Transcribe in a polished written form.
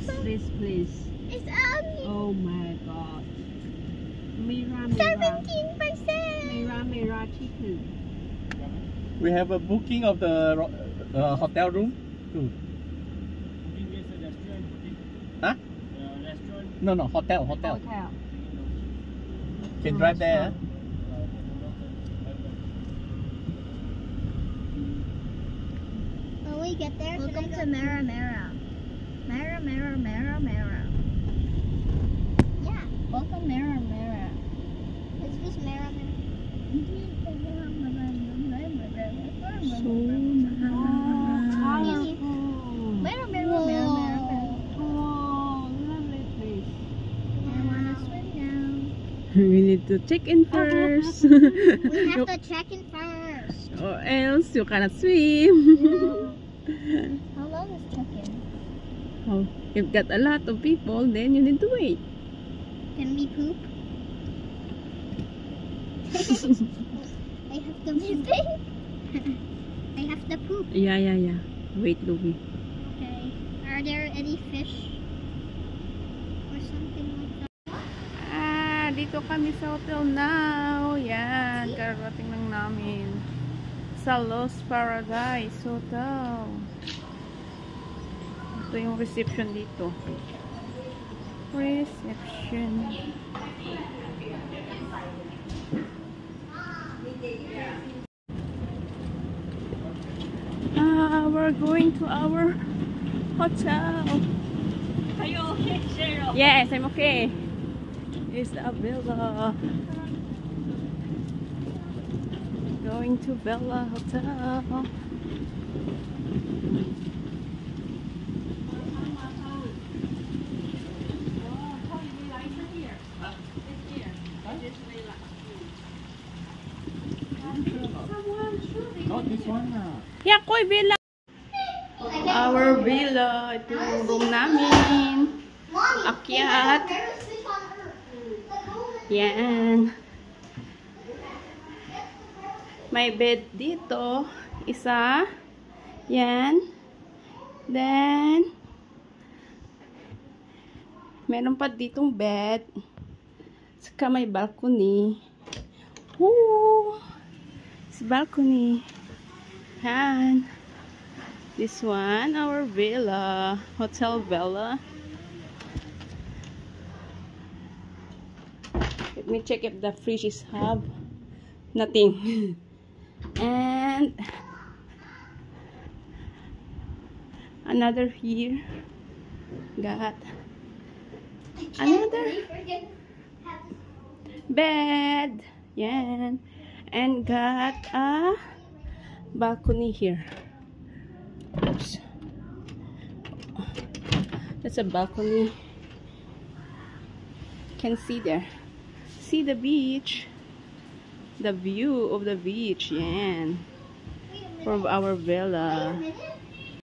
Please. It's only Oh my god. Mira. 17%. Mira chicken. We have a booking of the hotel room too. Huh? No, hotel. Can drive there. When we get there, welcome to Mara. Mara. Yeah, welcome Mara. It's just Mara. We need to check in first. We have to check in first. Or else you cannot swim. How long is check-in? Oh, you've got a lot of people, then you need to wait. Can we poop? I have to poop. I have to poop. Yeah. Wait, Louie. Okay. Are there any fish? Or something like that? Dito kami sa hotel now. Yan, karating lang namin. Sa Lost Paradise Hotel. Ito yung reception dito. Reception. We're going to our hotel. Are you okay, Cheryl? Yes, I'm okay. It's a villa. Going to Bella Hotel. Oh, this one. Yeah, koy villa. Our villa. Ito yung room namin. Akyat. Yan. May bed dito. Isa. Yan. Then, meron pa ditong bed. Saka may balcony. Woo! It's balcony. Yan. This one, our villa. Hotel Bella. Let me check if the fridge is have nothing. And another here. Got another bed. Yeah. And got a balcony here. Oops. That's a balcony. Can see there. See the beach, the view of the beach, yeah, from our villa.